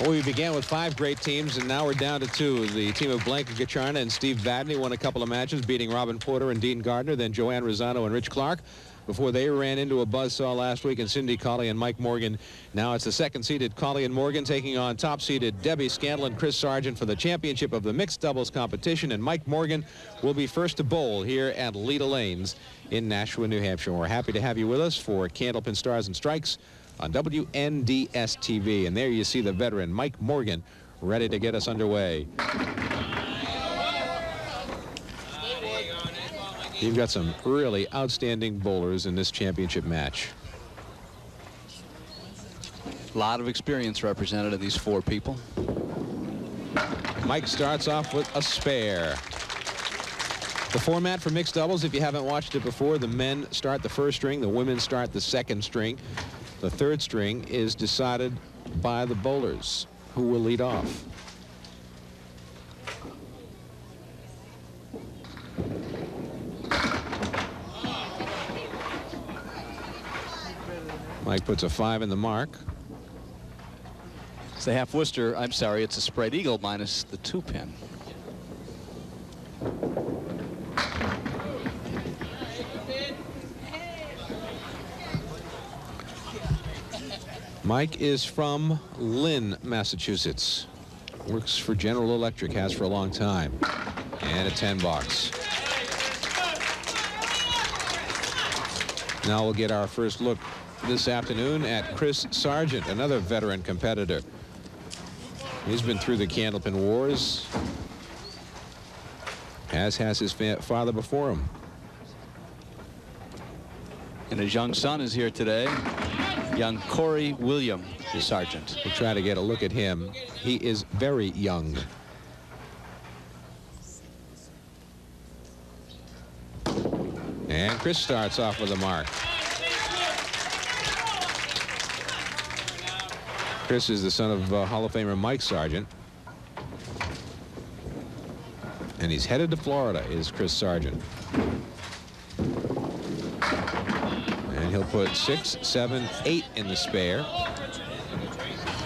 Well, we began with 5 great teams, and now we're down to 2. The team of Blanca Gacharna and Steve Vadney won a couple of matches, beating Robin Porter and Dean Gardner, then Joanne Rosano and Rich Clark, before they ran into a buzzsaw last week in Cyndi Cawley and Mike Morgan. Now it's the second-seeded Cawley and Morgan taking on top-seeded Debbie Scannell and Chris Sargent for the championship of the mixed doubles competition, and Mike Morgan will be first to bowl here at Leda Lanes in Nashua, New Hampshire. We're happy to have you with us for Candlepin Stars and Strikes on WNDS-TV. And there you see the veteran Mike Morgan ready to get us underway. You've got some really outstanding bowlers in this championship match. A lot of experience represented in these 4 people. Mike starts off with a spare. The format for mixed doubles, if you haven't watched it before, the men start the first string, the women start the second string. The third string is decided by the bowlers who will lead off. Mike puts a 5 in the mark. It's the half Worcester. I'm sorry, it's a spread eagle minus the 2-pin. Mike is from Lynn, Massachusetts. Works for General Electric, has for a long time. And a 10 box. Now we'll get our first look this afternoon at Chris Sargent, another veteran competitor. He's been through the Candlepin Wars, as has his father before him. And his young son is here today. Young Corey William Sargent. We'll try to get a look at him. He is very young. And Chris starts off with a mark. Chris is the son of Hall of Famer Mike Sargent. And he's headed to Florida, is Chris Sargent. And he'll put 6, 7, 8 in the spare.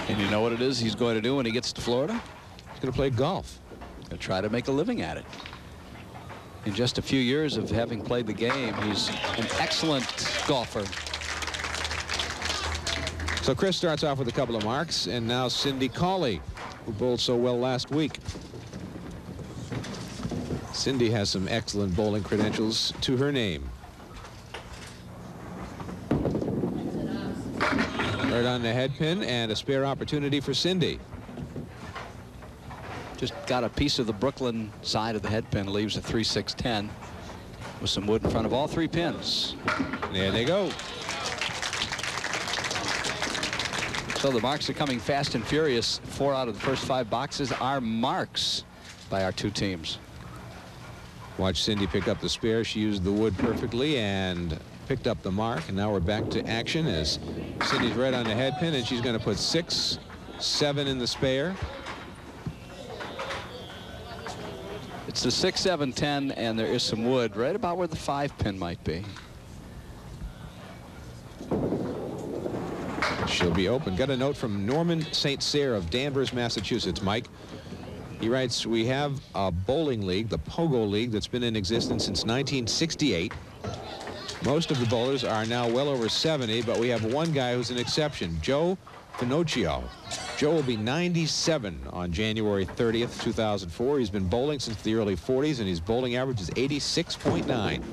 And you know what it is he's going to do when he gets to Florida? He's going to play golf. He'll try to make a living at it. In just a few years of having played the game, he's an excellent golfer. So Chris starts off with a couple of marks, and now Cyndi Cawley, who bowled so well last week. Cyndi has some excellent bowling credentials to her name. Right on the head pin, and a spare opportunity for Cyndi. Just got a piece of the Brooklyn side of the head pin, leaves a 3-6-10 with some wood in front of all 3 pins. There they go. So the marks are coming fast and furious. 4 out of the first 5 boxes are marks by our 2 teams. Watch Cyndi pick up the spare. She used the wood perfectly and picked up the mark. And now we're back to action as Cyndi's right on the head pin, and she's going to put 6, 7 in the spare. It's the 6, 7, 10, and there is some wood right about where the 5 pin might be. She'll be open. Got a note from Norman St. Cyr of Danvers, Massachusetts. Mike, he writes, we have a bowling league, the Pogo League, that's been in existence since 1968. Most of the bowlers are now well over 70, but we have one guy who's an exception, Joe Pinoccio. Joe will be 97 on January 30th, 2004. He's been bowling since the early 40s, and his bowling average is 86.9.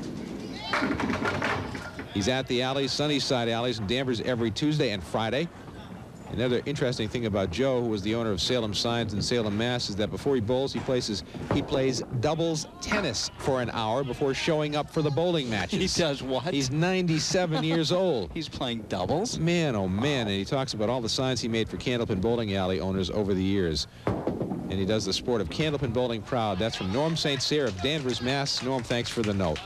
He's at the alleys, Sunnyside Alleys in Danvers, every Tuesday and Friday. Another interesting thing about Joe, who was the owner of Salem Signs in Salem, Mass, is that before he bowls, he plays doubles tennis for an hour before showing up for the bowling matches. He does what? He's 97 years old. He's playing doubles? Man, oh man. And he talks about all the signs he made for Candlepin Bowling Alley owners over the years. And he does the sport of Candlepin bowling proud. That's from Norm St. Cyr of Danvers, Mass. Norm, thanks for the note.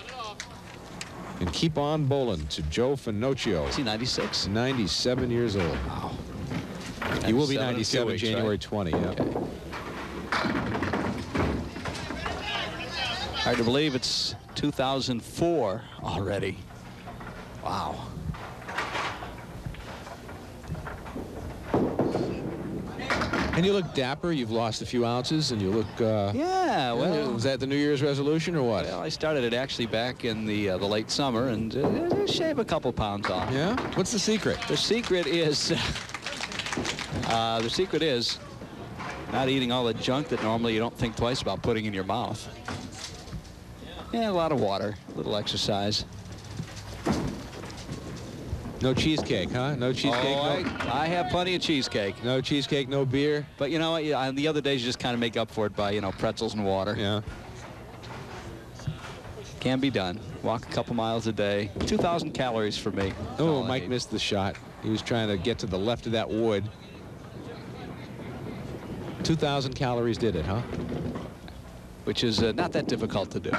And keep on bowling to Joe Pinoccio. Is he 96? 97 years old. Wow. He will be 97 weeks, January right? 20. Yeah. Okay. Hard to believe it's 2004 already. Wow. And you look dapper. You've lost a few ounces, and you look. Yeah, well. Was that the New Year's resolution or what? Well, I started it actually back in the late summer, and shave a couple pounds off. Yeah. What's the secret? The secret is. Not eating all the junk that normally you don't think twice about putting in your mouth. Yeah, a lot of water, a little exercise. No cheesecake, huh? No cheesecake? Oh, I have plenty of cheesecake. No cheesecake, no beer? But you know what? On the other days, you just kind of make up for it by, you know, pretzels and water. Yeah. Can be done. Walk a couple miles a day. 2,000 calories for me. Oh, Mike missed the shot. He was trying to get to the left of that wood. 2,000 calories did it, huh? Which is not that difficult to do.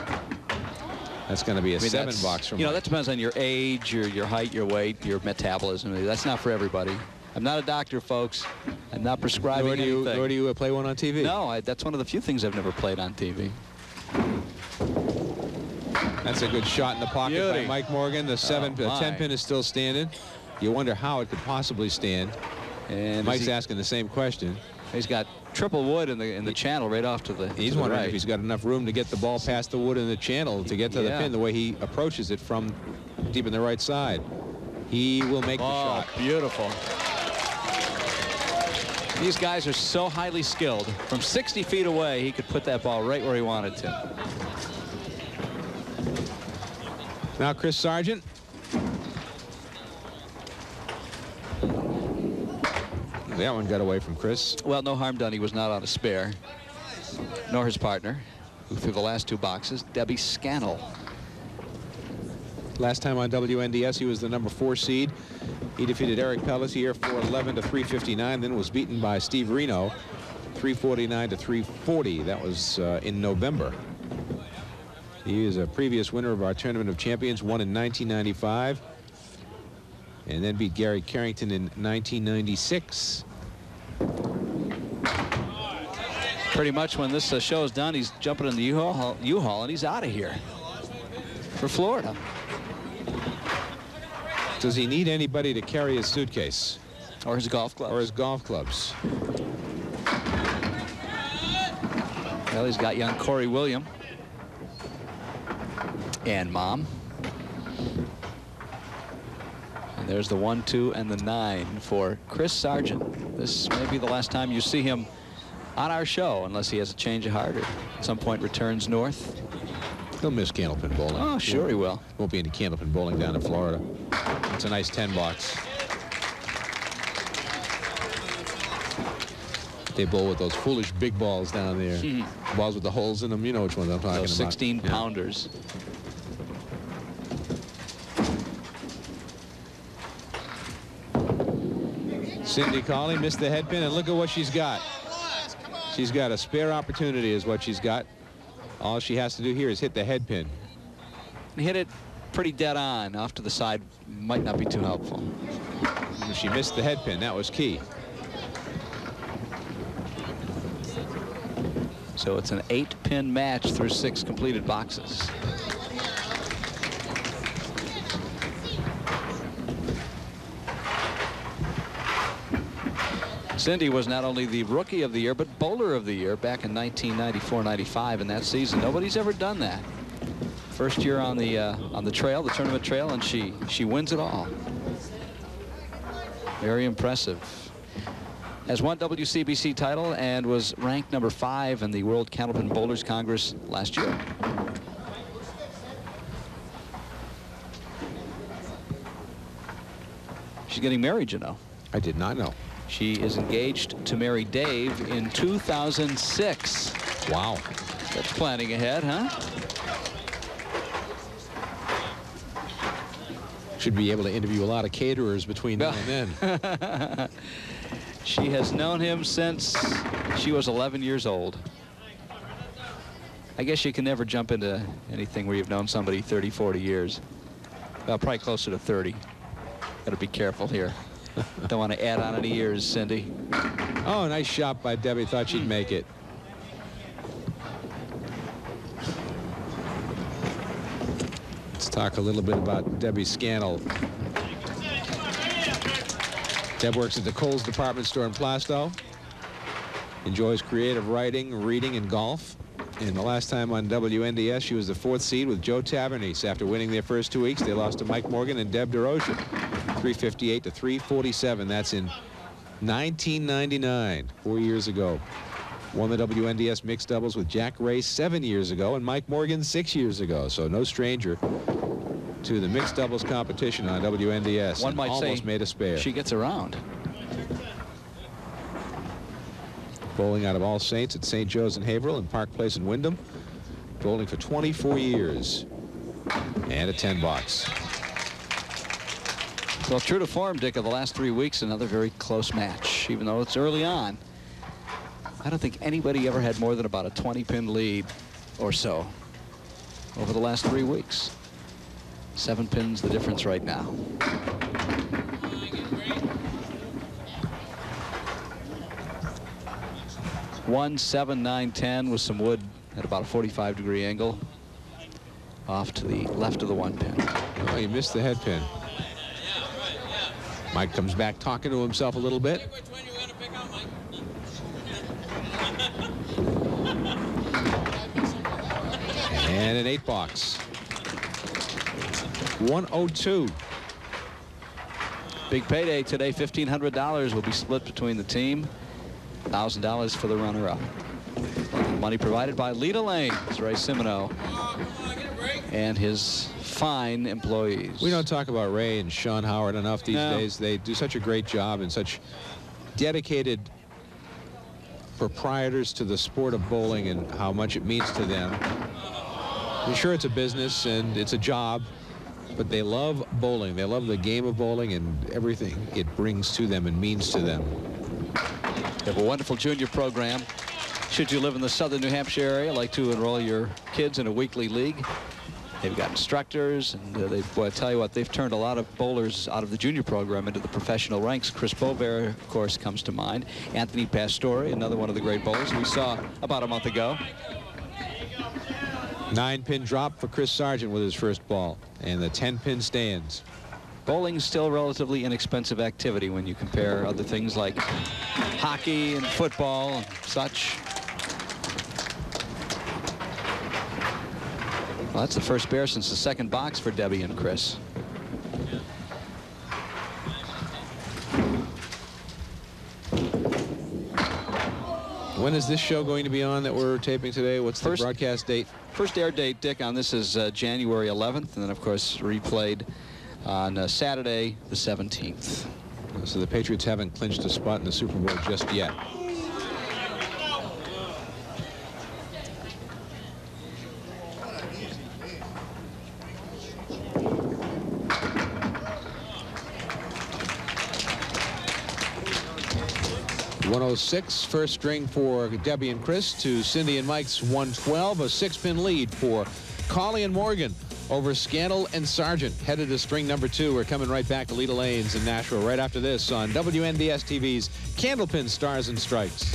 That's going to be a 7-box from. You know, that depends on your age, your height, your weight, your metabolism. That's not for everybody. I'm not a doctor, folks. I'm not prescribing anything. Nor do you play one on TV? No, that's one of the few things I've never played on TV. That's a good shot in the pocket by Mike Morgan. The 10 pin is still standing. You wonder how it could possibly stand. And Mike's asking the same question. He's got triple wood in the channel right off to the He's wondering if he's got enough room to get the ball past the wood in the channel to get to the pin the way he approaches it from deep in the right side. He will make the shot. Beautiful. These guys are so highly skilled. From 60 feet away, he could put that ball right where he wanted to. Now Chris Sargent. That one got away from Chris. Well, no harm done. He was not on a spare, nor his partner, who threw the last 2 boxes, Debbie Scannell. Last time on WNDS, he was the number 4 seed. He defeated Eric Pelletier 4-11 to 359, then was beaten by Steve Reno 349 to 340. That was in November. He is a previous winner of our Tournament of Champions, won in 1995, and then beat Gary Carrington in 1996. Pretty much when this show is done, he's jumping in the U-Haul, and he's out of here for Florida. Does he need anybody to carry his suitcase? Or his golf clubs. Or his golf clubs. Well, he's got young Corey William. And Mom. And there's the 1, 2, and the 9 for Chris Sargent. This may be the last time you see him on our show, unless he has a change of heart or at some point returns north. He'll miss Candlepin bowling. Oh, sure he will. Won't be any Candlepin bowling down in Florida. It's a nice 10-box. They bowl with those foolish big balls down there. Balls with the holes in them. You know which ones I'm talking those about. 16-pounders. Cyndi Cawley missed the headpin, and look at what she's got. She's got a spare opportunity is what she's got. All she has to do here is hit the headpin. Hit it pretty dead on. Off to the side might not be too helpful. She missed the headpin. That was key. So it's an 8-pin match through 6 completed boxes. Cyndi was not only the Rookie of the Year, but Bowler of the Year back in 1994-95 in that season. Nobody's ever done that. First year on the trail, the tournament trail, and she wins it all. Very impressive. Has won WCBC title and was ranked number 5 in the World Candlepin Bowlers Congress last year. She's getting married, you know. I did not know. She is engaged to marry Dave in 2006. Wow. That's planning ahead, huh? Should be able to interview a lot of caterers between now and then. She has known him since she was 11 years old. I guess you can never jump into anything where you've known somebody 30, 40 years. Well, probably closer to 30. Got to be careful here. Don't want to add on any years, Cyndi. Oh, nice shot by Debbie. Thought she'd make it. Let's talk a little bit about Debbie Scannell. Deb works at the Kohl's department store in Plastow. Enjoys creative writing, reading, and golf. And the last time on WNDS, she was the 4th seed with Joe Tavernese. After winning their first 2 weeks, they lost to Mike Morgan and Deb DeRocher, 358 to 347. That's in 1999, 4 years ago. Won the WNDS mixed doubles with Jack Ray 7 years ago and Mike Morgan 6 years ago. So no stranger to the mixed doubles competition on WNDS. One might almost say made a spare. She gets around. Bowling out of All Saints at St. Joe's in Haverhill and Park Place in Wyndham. Bowling for 24 years. And a 10 box. Well, true to form, Dick, of the last 3 weeks, another very close match. Even though it's early on, I don't think anybody ever had more than about a 20-pin lead or so over the last 3 weeks. 7 pins the difference right now. One, 7, 9, 10 with some wood at about a 45-degree angle off to the left of the 1 pin. Oh, he missed the head pin. Mike comes back talking to himself a little bit. And an 8 box. 102. Big payday today. $1,500 will be split between the team. $1,000 for the runner-up. Money provided by Lita Lanes, Ray Simino, and his fine employees. We don't talk about Ray and Sean Howard enough these days. They do such a great job and such dedicated proprietors to the sport of bowling and how much it means to them. I'm sure it's a business and it's a job, but they love bowling. They love the game of bowling and everything it brings to them and means to them. They have a wonderful junior program. Should you live in the southern New Hampshire area, like to enroll your kids in a weekly league, they've got instructors, and boy, I tell you what, they've turned a lot of bowlers out of the junior program into the professional ranks. Chris Bover, of course, comes to mind. Anthony Pastore, another one of the great bowlers we saw about a month ago. 9-pin drop for Chris Sargent with his first ball, and the 10-pin stands. Bowling is still a relatively inexpensive activity when you compare other things like hockey and football and such. Well, that's the first spare since the second box for Debbie and Chris. When is this show going to be on that we're taping today? What's the broadcast date? First air date, Dick, on this is January 11th, and then, of course, replayed on Saturday, the 17th. So the Patriots haven't clinched a spot in the Super Bowl just yet. .106, first string for Debbie and Chris to Cindy and Mike's 112. A 6-pin lead for Cawley and Morgan over Scannell and Sargent. Headed to string number 2. We're coming right back to Lita Lanes in Nashville right after this on WNDS TV's Candlepin Stars and Strikes.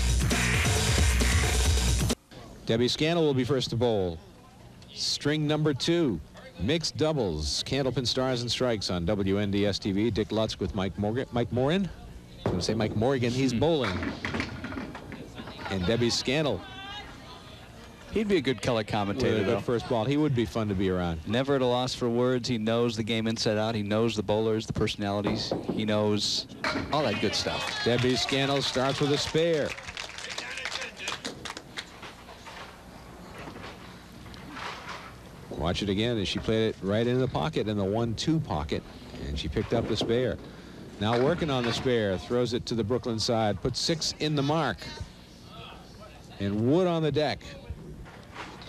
Debbie Scannell will be first to bowl. String number 2. Mixed doubles. Candlepin Stars and Strikes on WNDS TV. Dick Lutz with Mike Morin. I was going to say Mike Morgan. He's bowling. And Debbie Scannell. He'd be a good color commentator, though. First ball. He would be fun to be around. Never at a loss for words. He knows the game inside out. He knows the bowlers, the personalities. He knows all that good stuff. Debbie Scannell starts with a spare. Watch it again as she played it right in the pocket, in the 1-2 pocket, and she picked up the spare. Now working on the spare, throws it to the Brooklyn side, puts 6 in the mark. And wood on the deck.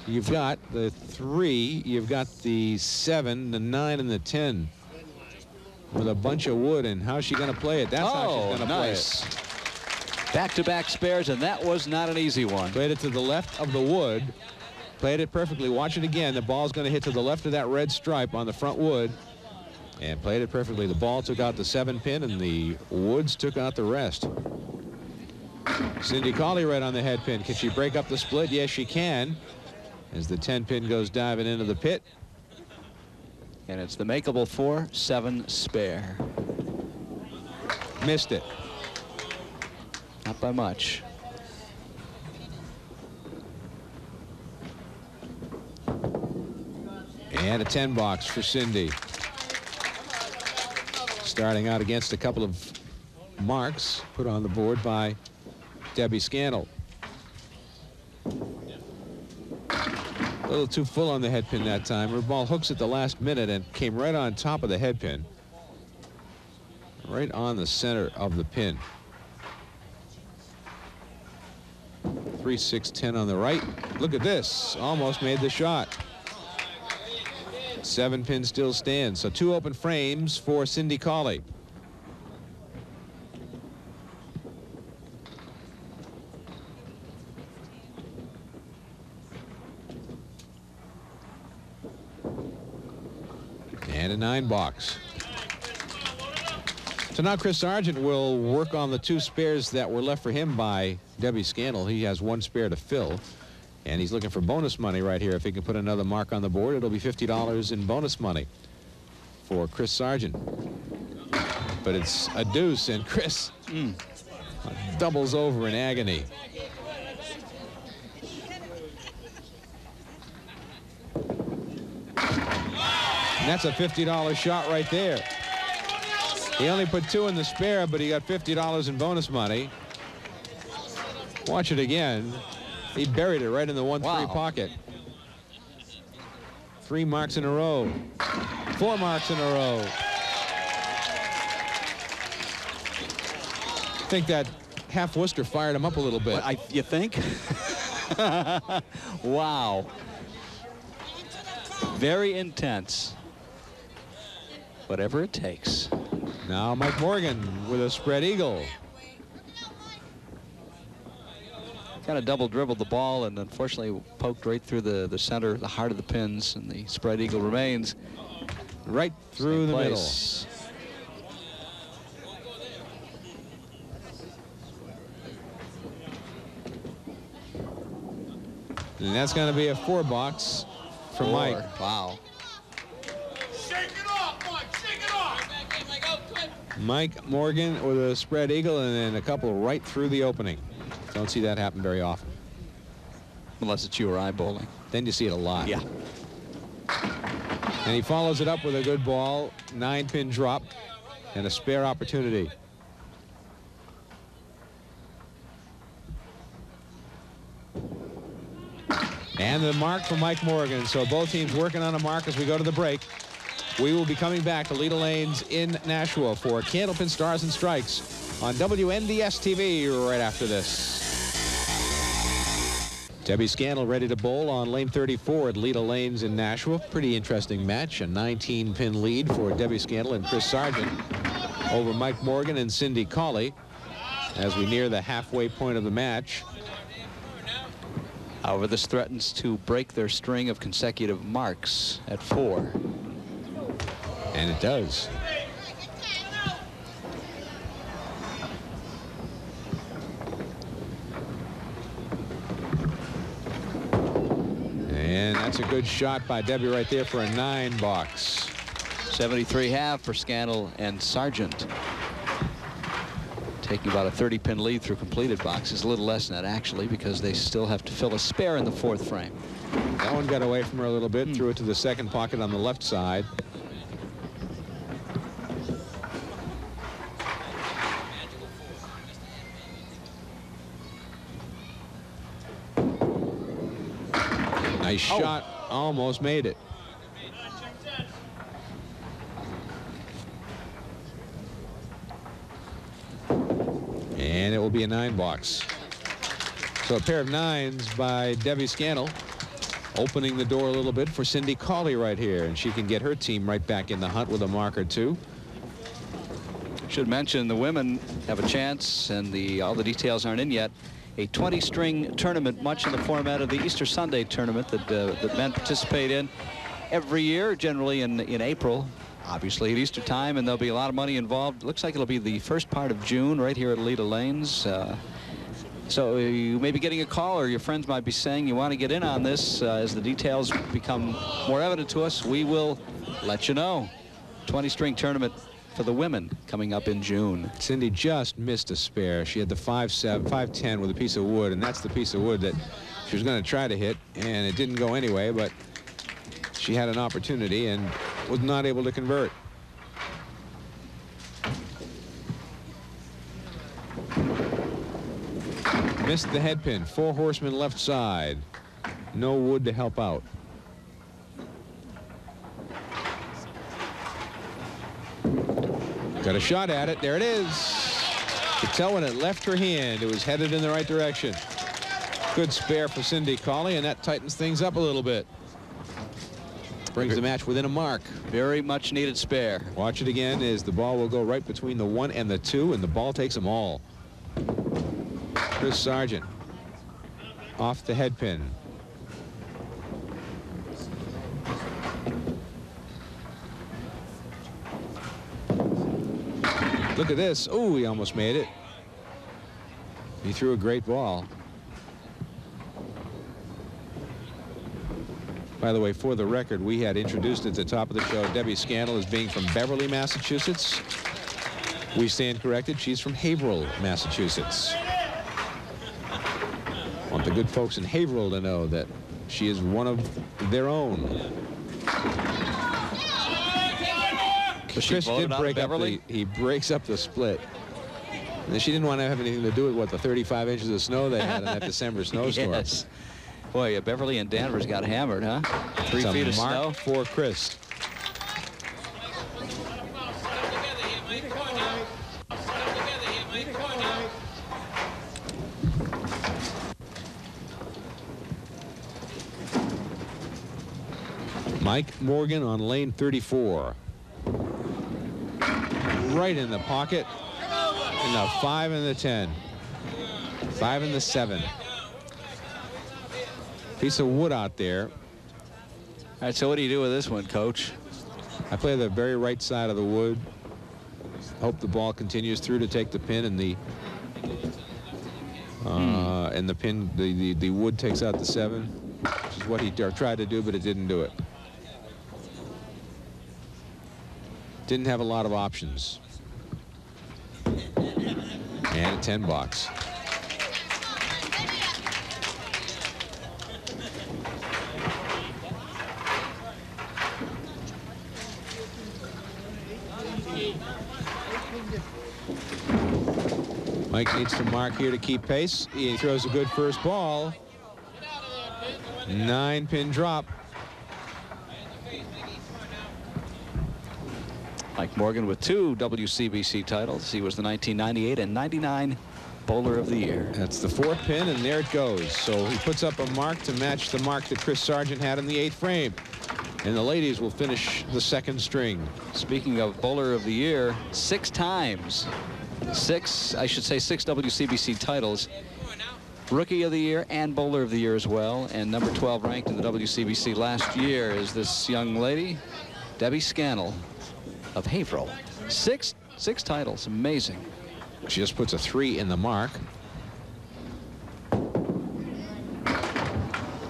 You've got the 3, you've got the 7, the 9, and the 10 with a bunch of wood. And how's she going to play it? That's how she's going to play it. Back-to-back spares, and that was not an easy one. Played it to the left of the wood. Played it perfectly. Watch it again. The ball's going to hit to the left of that red stripe on the front wood. And played it perfectly. The ball took out the 7-pin, and the woods took out the rest. Cyndi Cawley right on the head pin. Can she break up the split? Yes, she can. As the 10-pin goes diving into the pit. And it's the makeable 4-7 spare. Missed it. Not by much. And a 10 box for Cyndi. Starting out against a couple of marks put on the board by Debbie Scannell. A little too full on the head pin that time. Her ball hooks at the last minute and came right on top of the head pin. Right on the center of the pin. 3, 6, 10 on the right. Look at this. Almost made the shot. 7 pin still stands. So 2 open frames for Cyndi Cawley. And a 9 box. So now Chris Sargent will work on the 2 spares that were left for him by Debbie Scannell. He has 1 spare to fill, and he's looking for bonus money right here. If he can put another mark on the board, it'll be $50 in bonus money for Chris Sargent. But it's a deuce, and Chris doubles over in agony. And that's a $50 shot right there. He only put 2 in the spare, but he got $50 in bonus money. Watch it again. He buried it right in the 1-3 pocket. 3 marks in a row. 4 marks in a row. I think that half Worcester fired him up a little bit. You think? Wow. Very intense. Whatever it takes. Now Mike Morgan with a spread eagle. Kind of double dribbled the ball and unfortunately poked right through the center, the heart of the pins, and the spread eagle remains right through the middle. And that's going to be a 4 box for Mike. Wow. Mike Morgan with a spread eagle and then a couple right through the opening. Don't see that happen very often. Unless it's you or I bowling. Then you see it a lot. Yeah. And he follows it up with a good ball, 9-pin drop, and a spare opportunity. And the mark for Mike Morgan. So both teams working on a mark as we go to the break. We will be coming back to Leda Lanes in Nashua for Candlepin Stars and Strikes on WNDS TV right after this. Debbie Scannell ready to bowl on lane 34 at Leda Lanes in Nashua. Pretty interesting match. A 19-pin lead for Debbie Scannell and Chris Sargent over Mike Morgan and Cyndi Cawley as we near the halfway point of the match. However, this threatens to break their string of consecutive marks at 4. And it does. And that's a good shot by Debbie right there for a 9 box. 73.5 for Scannell and Sargent. Taking about a 30-pin lead through completed boxes. A little less than that, actually, because they still have to fill a spare in the 4th frame. That one got away from her a little bit, threw it to the 2nd pocket on the left side. Nice shot, almost made it. And it will be a 9 box. So a pair of 9s by Debbie Scannell, opening the door a little bit for Cyndi Cawley right here, and she can get her team right back in the hunt with a mark or 2. Should mention the women have a chance, and all the details aren't in yet. A 20-string tournament, much in the format of the Easter Sunday tournament that men participate in every year, generally in April, obviously at Easter time, and there'll be a lot of money involved. Looks like it'll be the first part of June right here at Leda Lanes. So you may be getting a call, or your friends might be saying you want to get in on this. As the details become more evident to us, we will let you know. 20-string tournament for the women coming up in June. Cyndi just missed a spare. She had the 5-10 with a piece of wood, and that's the piece of wood that she was going to try to hit, and it didn't go anyway, but She had an opportunity and was not able to convert. Missed the head pin. 4 horsemen left side. No wood to help out. Got a shot at it. There it is. You could tell when it left her hand, it was headed in the right direction. Good spare for Cyndi Cawley, and that tightens things up a little bit. Brings the match within a mark. Very much needed spare. Watch it again as the ball will go right between the 1 and the 2, and the ball takes them all. Chris Sargent off the head pin. Look at this. Oh, he almost made it. He threw a great ball. By the way, for the record, we had introduced at the top of the show Debbie Scannell as being from Beverly, Massachusetts. We stand corrected. She's from Haverhill, Massachusetts. Want the good folks in Haverhill to know that she is one of their own. Chris did break up he breaks up the split. And she didn't want to have anything to do with what the 35 inches of snow they had in that December snowstorm. Yes. Boy, yeah, Beverly and Danvers got hammered, huh? 3 feet of snow for Chris. Mike Morgan on lane 34. Right in the pocket. In the 5 and the 10. 5 and the 7. Piece of wood out there. All right, so what do you do with this one, Coach? I play the very right side of the wood. Hope the ball continues through to take the pin, and the pin, the wood takes out the 7, which is what he tried to do, but it didn't do it. Didn't have a lot of options. And a 10 box. Mike needs to mark here to keep pace. He throws a good first ball. 9-pin drop. Mike Morgan with 2 WCBC titles. He was the 1998 and 99 Bowler of the Year. That's the 4th pin, and there it goes. So he puts up a mark to match the mark that Chris Sargent had in the 8th frame. And the ladies will finish the 2nd string. Speaking of Bowler of the Year, 6 times. 6 WCBC titles. Rookie of the Year and Bowler of the Year as well. And number 12 ranked in the WCBC last year is this young lady, Debbie Scannell of Haverhill. 6 titles. Amazing. She just puts a 3 in the mark.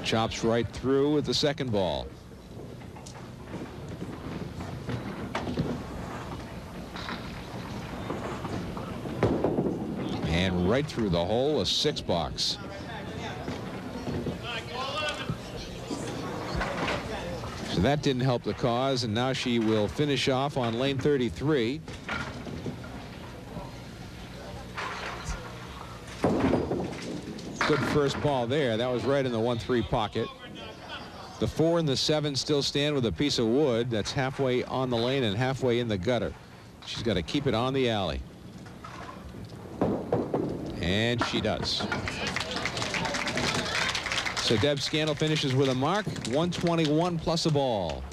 Chops right through with the 2nd ball. And right through the hole, a 6 box. So that didn't help the cause, and now she will finish off on lane 33. Good first ball there. That was right in the 1-3 pocket. The 4 and the 7 still stand with a piece of wood that's halfway on the lane and halfway in the gutter. She's got to keep it on the alley. And she does. So Deb Scannell finishes with a mark, 121 plus a ball.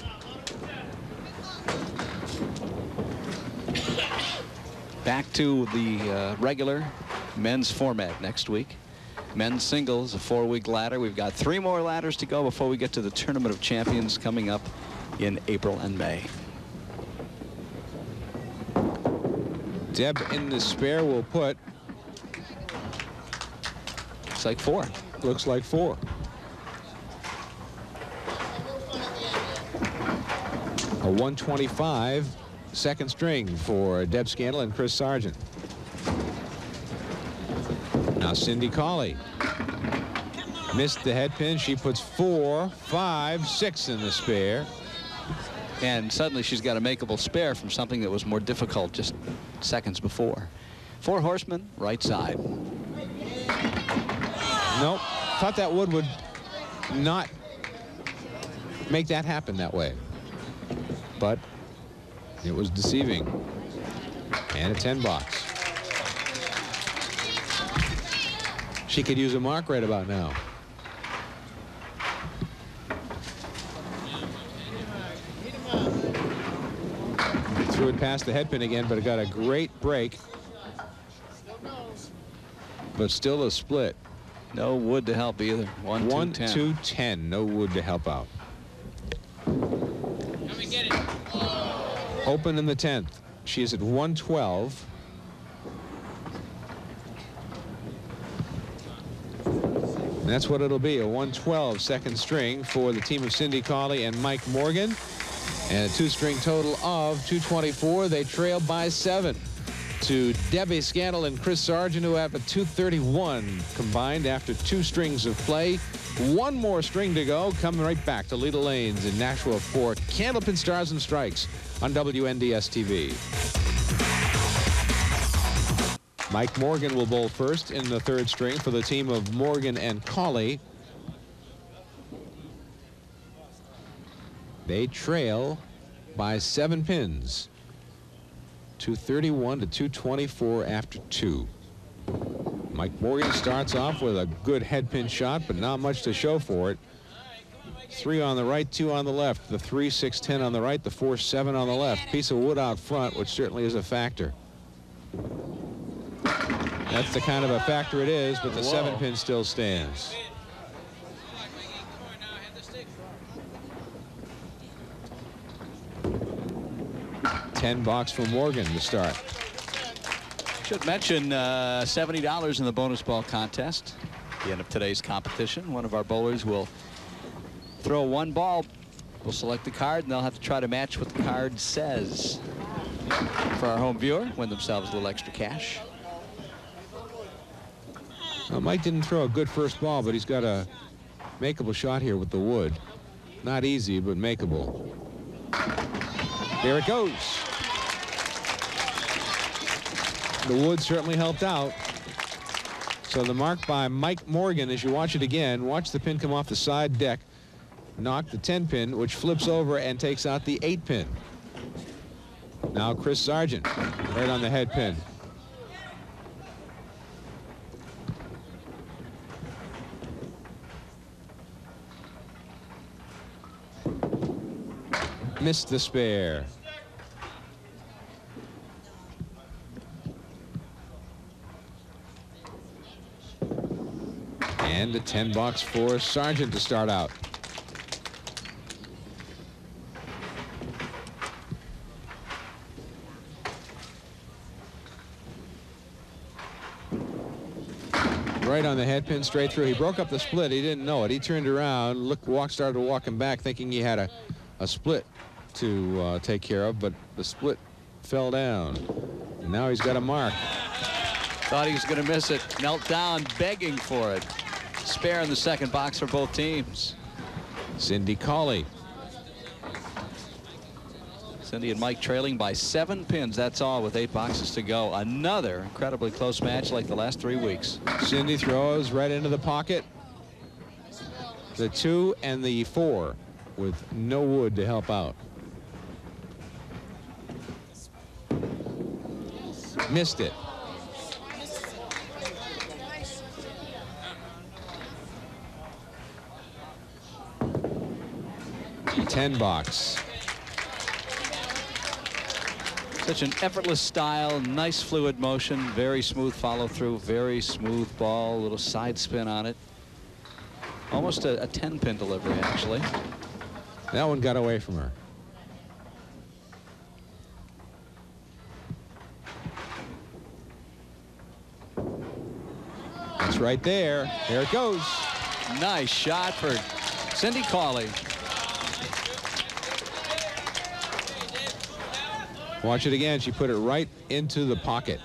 Back to the regular men's format next week. Men's singles, a 4-week ladder. We've got 3 more ladders to go before we get to the Tournament of Champions coming up in April and May. Deb in the spare will put. Looks like 4. Looks like 4. A 125 2nd string for Deb Scannell and Chris Sargent. Now Cyndi Cawley. Missed the head pin. She puts 4, 5, 6 in the spare. And suddenly she's got a makeable spare from something that was more difficult just seconds before. 4 horsemen, right side. Nope. Thought that wood would not make that happen that way. But it was deceiving. And a 10 box. She could use a mark right about now. Threw it past the head pin again, but it got a great break. But still a split. No wood to help either. 1, 2, 10. 2, 10. No wood to help out. Open in the 10th. She is at 112. And that's what it'll be, a 112 second string for the team of Cyndi Cawley and Mike Morgan. And a 2-string total of 224. They trail by 7 to Debbie Scannell and Chris Sargent, who have a 231 combined after 2 strings of play. 1 more string to go. Coming right back to Leda Lanes in Nashua for Candlepin Stars and Strikes on WNDS TV. Mike Morgan will bowl first in the 3rd string for the team of Morgan and Cawley. They trail by 7 pins. 231 to 224 after 2. Mike Morgan starts off with a good head pin shot, but not much to show for it. 3 on the right, 2 on the left. The 3, 6, 10 on the right, the 4, 7 on the left. Piece of wood out front, which certainly is a factor. That's the kind of a factor it is, but the 7 pin still stands. $10 for Morgan to start. Should mention $70 in the bonus ball contest. At the end of today's competition, one of our bowlers will throw 1 ball. We'll select the card, and they'll have to try to match what the card says. For our home viewer, win themselves a little extra cash. Well, Mike didn't throw a good first ball, but he's got a makeable shot here with the wood. Not easy, but makeable. There it goes. The wood certainly helped out. So the mark by Mike Morgan, as you watch it again, watch the pin come off the side deck, knock the 10 pin, which flips over and takes out the 8 pin. Now Chris Sargent, right on the head pin. Missed the spare. And a $10 for Sargent to start out. Right on the head pin, straight through. He broke up the split. He didn't know it. He turned around, started walking back, thinking he had a split to take care of, but the split fell down. And now he's got a mark. Thought he was going to miss it. Knelt down, begging for it. Spare in the 2nd box for both teams. Cyndi Cawley. Cyndi and Mike trailing by 7 pins. That's all with 8 boxes to go. Another incredibly close match like the last 3 weeks. Cyndi throws right into the pocket. The 2 and the 4 with no wood to help out. Missed it. $10. Such an effortless style, nice fluid motion, very smooth follow through, very smooth ball, little side spin on it. Almost a 10-pin delivery, actually. That one got away from her. It's right there. There it goes. Nice shot for Cyndi Cawley. Watch it again. She put it right into the pocket,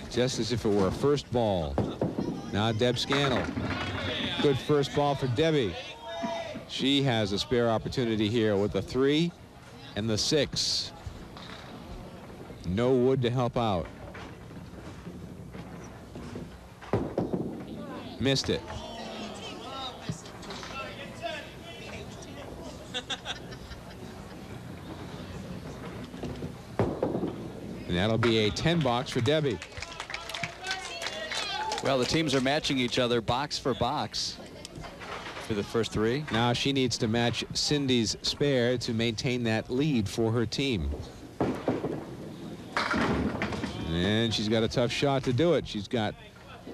just as if it were a first ball. Now Deb Scannell. Good first ball for Debbie. She has a spare opportunity here with the 3 and the 6. No wood to help out. Missed it. And that'll be a 10 box for Debbie. Well, the teams are matching each other box for box for the first 3. Now she needs to match Cindy's spare to maintain that lead for her team. And she's got a tough shot to do it. She's got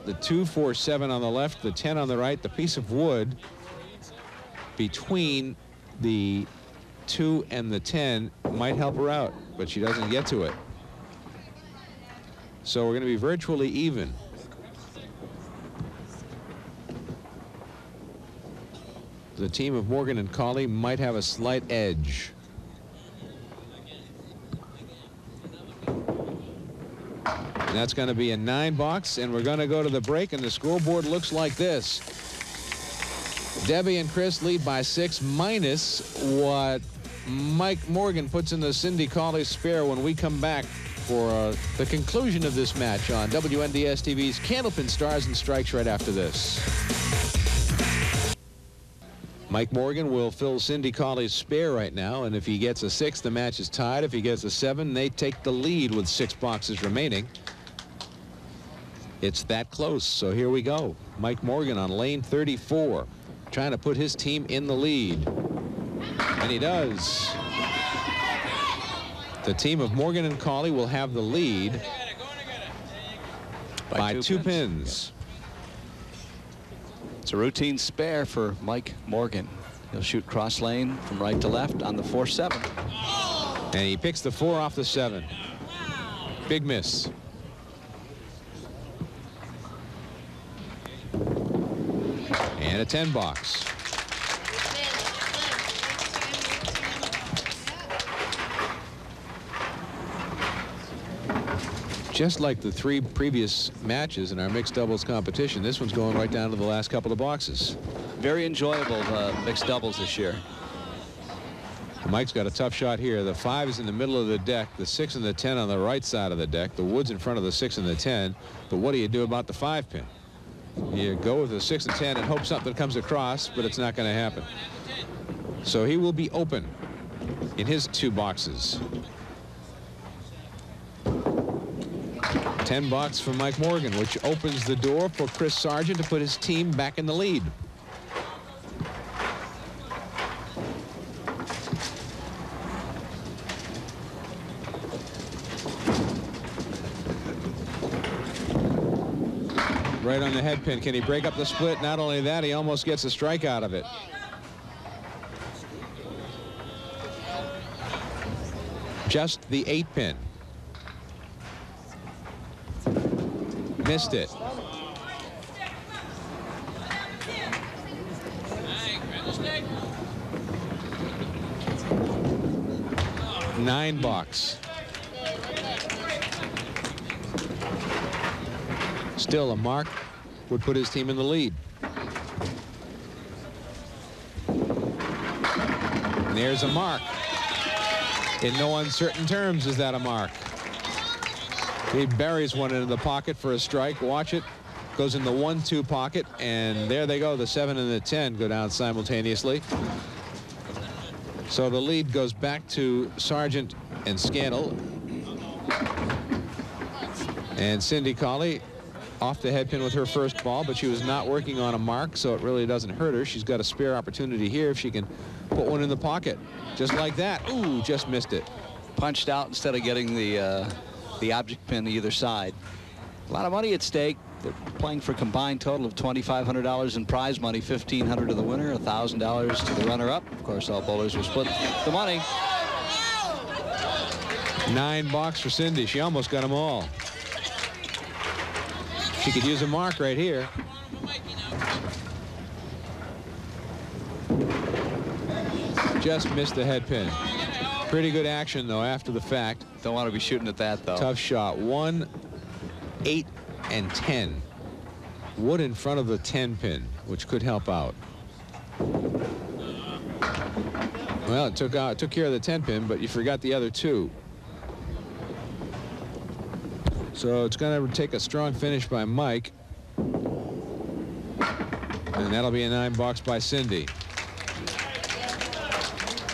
the 2, 4, 7 on the left, the 10 on the right, the piece of wood between the 2 and the 10 might help her out, but she doesn't get to it. So we're going to be virtually even. The team of Morgan and Cawley might have a slight edge. And that's going to be a 9 box, and we're going to go to the break, and the scoreboard looks like this. Debbie and Chris lead by 6, minus what Mike Morgan puts in the Cyndi Cawley spare when we come back for the conclusion of this match on WNDS TV's Candlepin Stars and Strikes right after this. Mike Morgan will fill Cyndi Cawley's spare right now, and if he gets a 6, the match is tied. If he gets a 7, they take the lead with 6 boxes remaining. It's that close, so here we go. Mike Morgan on lane 34, trying to put his team in the lead. And he does. The team of Morgan and Cawley will have the lead by 2 pins. It's a routine spare for Mike Morgan. He'll shoot cross lane from right to left on the 4-7. And he picks the 4 off the 7. Big miss. And a 10 box. Just like the 3 previous matches in our mixed doubles competition, this one's going right down to the last couple of boxes. Very enjoyable mixed doubles this year. Mike's got a tough shot here. The 5 is in the middle of the deck, the 6 and the 10 on the right side of the deck. The wood's in front of the 6 and the 10. But what do you do about the 5 pin? You go with the 6 and 10 and hope something comes across, but it's not going to happen. So he will be open in his 2 boxes. 10 bucks for Mike Morgan, which opens the door for Chris Sargent to put his team back in the lead. Right on the head pin. Can he break up the split? Not only that, he almost gets a strike out of it. Just the 8 pin. Missed it. $9 bucks. Still, a mark would put his team in the lead. And there's a mark. In no uncertain terms is that a mark. He buries one into the pocket for a strike. Watch it. Goes in the 1-2 pocket, and there they go. The 7 and the 10 go down simultaneously. So the lead goes back to Sargent and Scannell. And Cyndi Cawley off the head pin with her first ball, but she was not working on a mark, so it really doesn't hurt her. She's got a spare opportunity here if she can put one in the pocket. Just like that. Ooh, just missed it. Punched out instead of getting the object pin either side. A lot of money at stake. They're playing for a combined total of $2,500 in prize money. $1,500 to the winner, $1,000 to the runner-up. Of course, all bowlers will split the money. $9 bucks for Cyndi. She almost got them all. She could use a mark right here. Just missed the head pin. Pretty good action, though, after the fact. Don't want to be shooting at that, though. Tough shot. 1, 8, and 10. wood in front of the 10 pin, which could help out. Well, it took care of the 10 pin, but you forgot the other two. So it's going to take a strong finish by Mike. And that'll be a 9 box by Cyndi.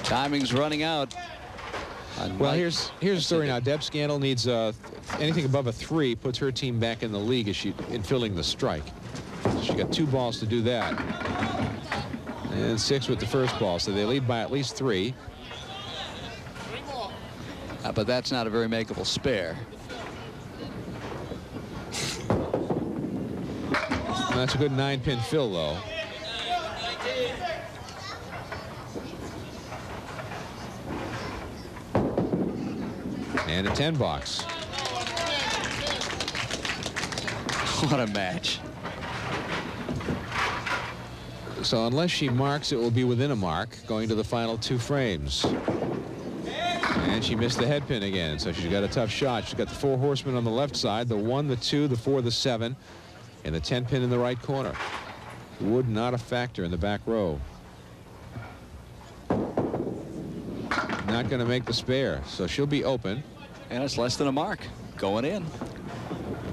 Timing's running out. Well, here's the story now. Deb Scannell needs anything above a 3 puts her team back in the league in filling the strike. So she got 2 balls to do that. And 6 with the first ball, so they lead by at least 3. But that's not a very makeable spare. That's a good 9-pin fill, though. And a 10 box. What a match. So unless she marks, it will be within a mark going to the final 2 frames. And she missed the head pin again, so she's got a tough shot. She's got the 4 horsemen on the left side, the 1, the 2, the 4, the 7, and the 10 pin in the right corner. Wood not a factor in the back row. Not going to make the spare, so she'll be open. And it's less than a mark going in,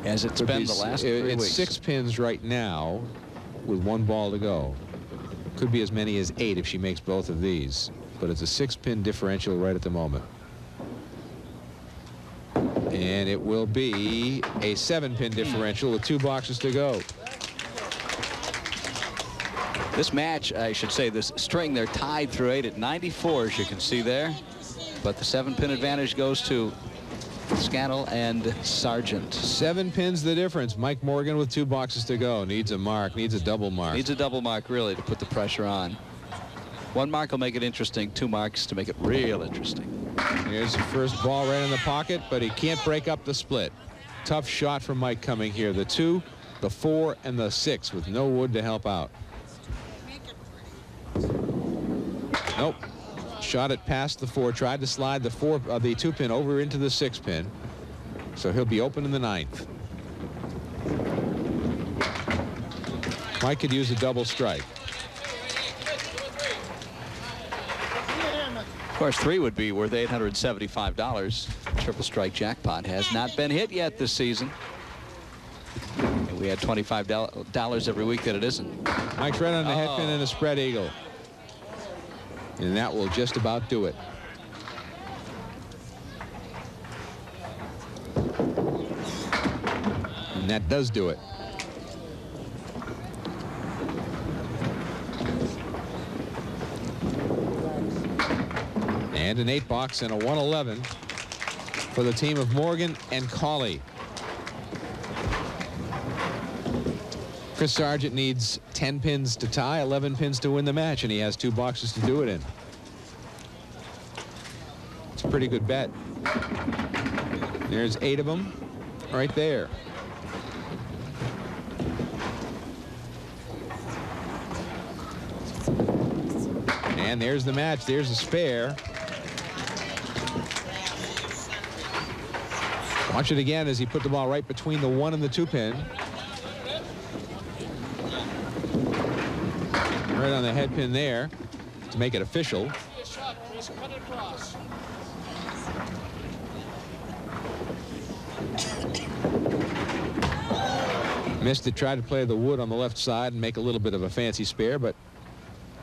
as it's been the last 3 weeks. It's 6 pins right now with 1 ball to go. Could be as many as 8 if she makes both of these, but it's a 6-pin differential right at the moment. And it will be a 7-pin differential with 2 boxes to go. This match, I should say, this string, they're tied through 8 at 94, as you can see there. But the 7-pin advantage goes to Scannell and Sargent. 7 pins the difference. Mike Morgan with 2 boxes to go. Needs a mark, needs a double mark. Needs a double mark, really, to put the pressure on. 1 mark will make it interesting. 2 marks to make it real interesting. Here's the first ball right in the pocket, but he can't break up the split. Tough shot from Mike coming here. The 2, the 4, and the 6 with no wood to help out. Nope. Shot it past the 4. Tried to slide the 2-pin over into the 6-pin. So he'll be open in the 9th. Mike could use a double strike. Of course, 3 would be worth $875. Triple strike jackpot has not been hit yet this season. And we had $25 every week that it isn't. Mike's right on the head pin and a spread eagle. And that will just about do it. And that does do it. And an 8 box and a 111 for the team of Morgan and Cawley. Chris Sargent needs 10 pins to tie, 11 pins to win the match, and he has 2 boxes to do it in. It's a pretty good bet. There's 8 of them right there. And there's the match. There's the spare. Watch it again as he put the ball right between the 1 and the 2 pin. Right on the head pin there to make it official. Missed it, tried to play the wood on the left side and make a little bit of a fancy spare, but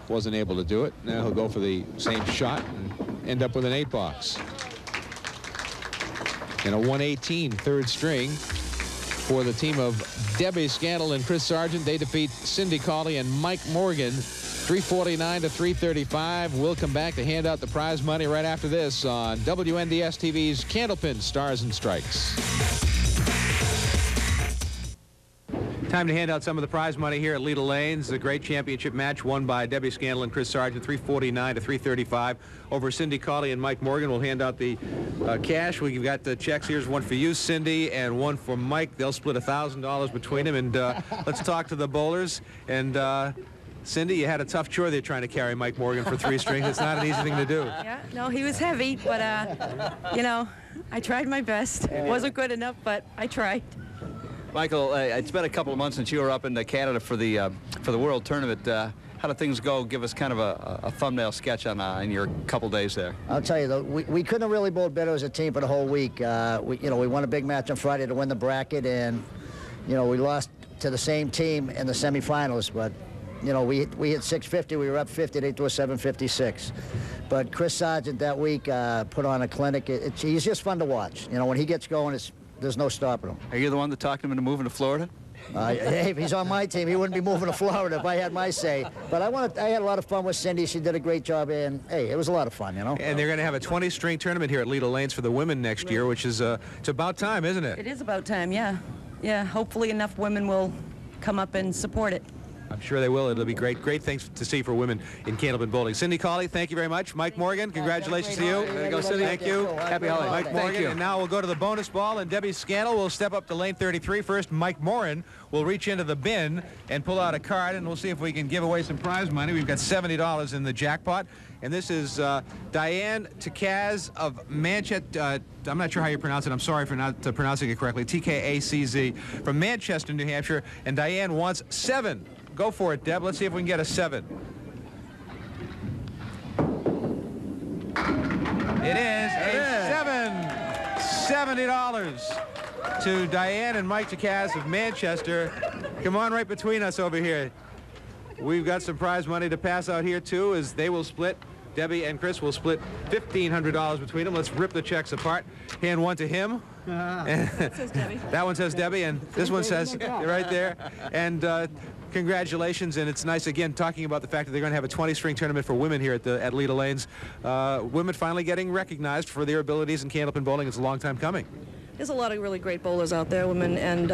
wasn't able to do it. Now he'll go for the same shot and end up with an 8 box. And a 118 third string for the team of Debbie Scannell and Chris Sargent. They defeat Cyndi Cawley and Mike Morgan 349 to 335. We'll come back to hand out the prize money right after this on WNDS TV's Candlepin Stars and Strikes. Time to hand out some of the prize money here at Leda Lanes. A great championship match won by Debbie Scannell and Chris Sargent, 349 to 335 over Cyndi Cawley and Mike Morgan. We'll hand out the cash. We've got the checks. Here's one for you, Cyndi, and one for Mike. They'll split $1,000 between them. And let's talk to the bowlers. And Cyndi, you had a tough chore there trying to carry Mike Morgan for 3 strings. It's not an easy thing to do. Yeah, no, he was heavy, but you know, I tried my best. It wasn't good enough, but I tried. Michael, it's been a couple of months since you were up in Canada for the World Tournament. How did things go? Give us kind of a thumbnail sketch on in your couple days there. I'll tell you, though, we couldn't have really bowled better as a team for the whole week. We won a big match on Friday to win the bracket, and we lost to the same team in the semifinals. But we hit 650. We were up 50. They threw a 756. But Chris Sargent that week put on a clinic. He's just fun to watch. When he gets going, there's no stopping him. Are you the one that talked him into moving to Florida? Hey, if he's on my team, he wouldn't be moving to Florida if I had my say. But I had a lot of fun with Cyndi. She did a great job, and hey, it was a lot of fun, And they're going to have a 20-string tournament here at Leda Lanes for the women next year, which is it's about time, isn't it? It is about time, yeah. Yeah, hopefully enough women will come up and support it. I'm sure they will. It'll be great. Great things to see for women in Candlepin bowling. Cyndi Cawley, thank you very much. Mike Morgan, congratulations to you. There you go, Cyndi. Thank you. Happy holidays. Mike Morgan. Thank you. And now we'll go to the bonus ball, and Debbie Scannell will step up to lane 33. First, Mike Morin will reach into the bin and pull out a card, and we'll see if we can give away some prize money. We've got $70 in the jackpot. And this is Diane Takaz of Manchester. I'm not sure how you pronounce it. I'm sorry for not pronouncing it correctly. T-K-A-C-Z from Manchester, New Hampshire. And Diane wants 7. Go for it, Deb. Let's see if we can get a 7. It is a 7. $70 to Diane and Mike Takaz of Manchester. Come on right between us over here. We've got some prize money to pass out here, too, as they will split. Debbie and Chris will split $1,500 between them. Let's rip the checks apart. Hand one to him. That says Debbie. That one says Debbie, and this one says right there. And congratulations, and it's nice, again, talking about the fact that they're going to have a 20-string tournament for women here at Leda Lanes. Women finally getting recognized for their abilities in Candlepin bowling. It's a long time coming. There's a lot of really great bowlers out there, women, and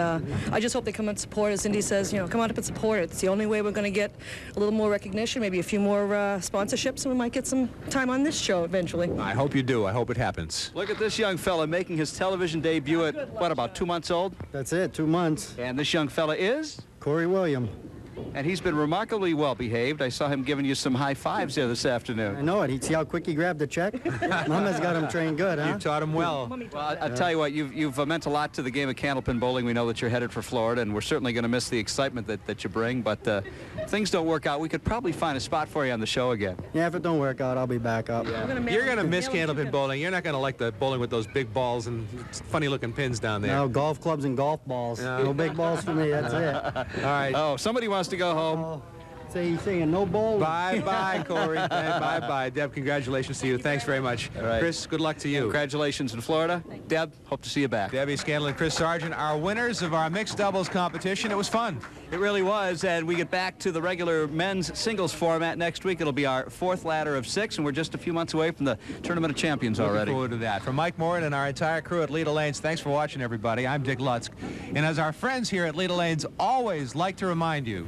I just hope they come and support. As Cyndi says, come out up and support it. It's the only way we're going to get a little more recognition, maybe a few more sponsorships, and we might get some time on this show eventually. I hope you do. I hope it happens. Look at this young fella making his television debut at, what, about 2 months old? That's it, 2 months. And this young fella is? Corey William. And he's been remarkably well behaved. I saw him giving you some high fives there this afternoon. I know it. See how quick he grabbed the check? Mama's got him trained good, huh? You taught him well. Well, I'll tell you what, you've meant a lot to the game of Candlepin bowling. We know that you're headed for Florida, and we're certainly going to miss the excitement that you bring. But if things don't work out, we could probably find a spot for you on the show again. Yeah, if it don't work out, I'll be back up. Yeah. You're going to miss Candlepin bowling. You're not going to like the bowling with those big balls and funny-looking pins down there. No, golf clubs and golf balls. No big balls for me, that's it. All right. Oh, somebody wants to go home. So he's saying no bowl? Bye-bye, Corey. Bye-bye. Deb, congratulations to you. Thanks very much. All right. Chris, good luck to you. Congratulations in Florida. Deb, hope to see you back. Debbie Scannell and Chris Sargent are winners of our mixed doubles competition. It was fun. It really was, and we get back to the regular men's singles format next week. It'll be our 4th ladder of 6, and we're just a few months away from the Tournament of Champions already. Looking forward to that. For Mike Morin and our entire crew at Leda Lanes, thanks for watching, everybody. I'm Dick Lutz. And as our friends here at Leda Lanes always like to remind you,